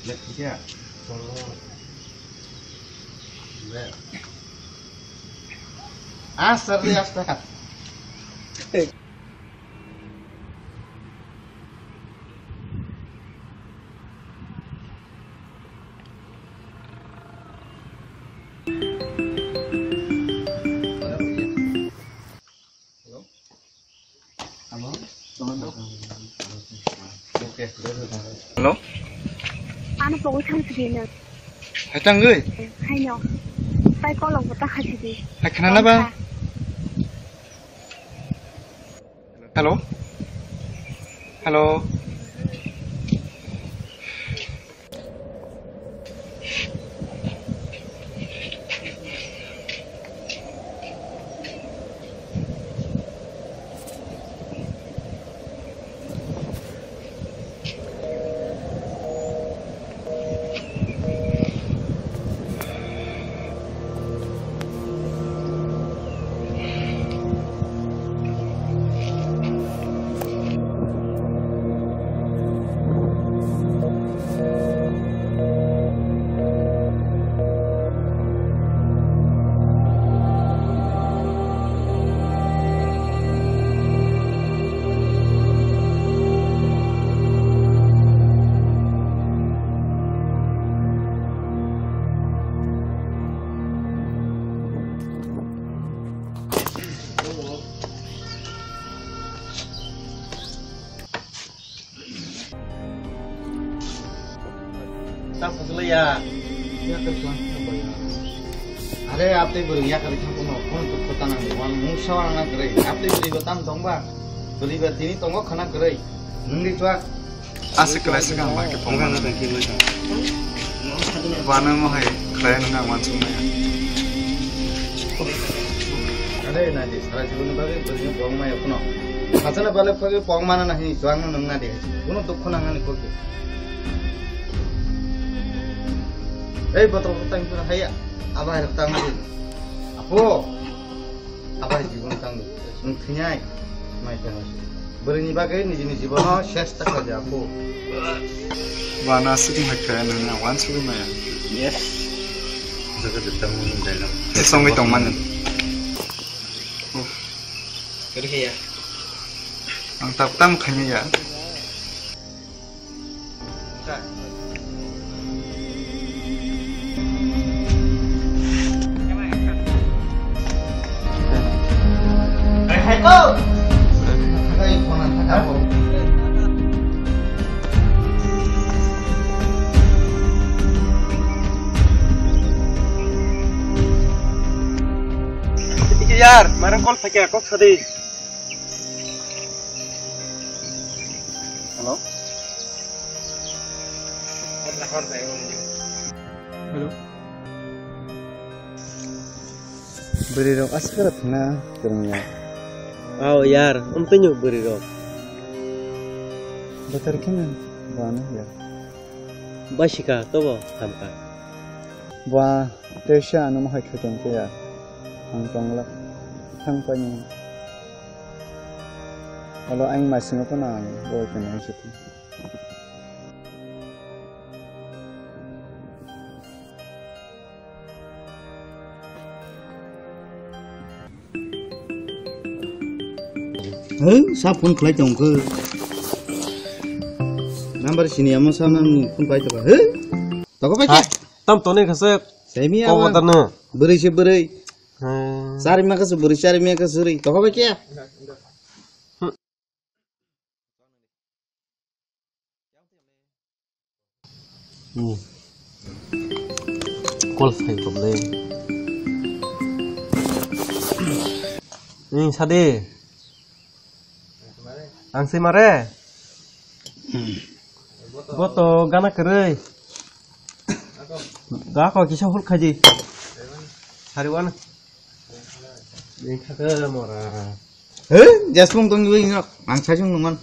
Lihat dia. Asar dia Ustaz. Halo. Ano po ko sabihin na? Hatang gửi. Hay nhở? Tay có lòng của ta hay gì? Hay khana ba? Halo. Halo. Ya, ya kesuan ya. Are आपले बरी या करे थांबो न कोण तो पताना वन मुसावा ना करे आपले बरी बताम तंबा बरी बतिनी तंगो खाना करे नंगि चुआ आसे क्लास का मा के पंगा ना कि लय वाना म है खलाय ना मानसु ना अरे ना दे सारा जीवन बारे बरी पंग मा यखनो हाजना बाले फगे पंग माना नाही जुआंग नंगना दे कोनो दुख नांगानि कोके Eh, betul betul yang pernah saya, abah harus tanggung. Abah juga tanggung. Mungkinnya, macam itu. Beri bagai ni jenis jiwa, syest tak saja aku. Wana sih macam mana? Wan suruh mana? Yes. Jaga tetap dalam. Sesungguh itu mana? Kerja ya. Ang taptam kanya ya. Oh, kayak mana kamu? Ini yar, marang call pakai aku tadi. Halo? Halo? Beri dong askarat na ternyata. आओ यार हम पे न्यू बुरी रो बतर के ना बाना यार बशिका तो वो हमका बा तेशा नु महा खटन के यार हम तंगला थंग पनी kalau aing masih ngapa nang boy kenal situ Sa phone khlai tong ke number sini amo sa nam phone pai to he to ko pai ke tam to ne khase semi ko ama batana beri se beri sari ma ka beri sari ma ka suri to ko pai ke kol sai problem ning sade ang si mare boto gana kerei ga ko kisah hul khaji hariwan ning khake mora Heh, jasmung tong gue ngok, angsa jung nungan.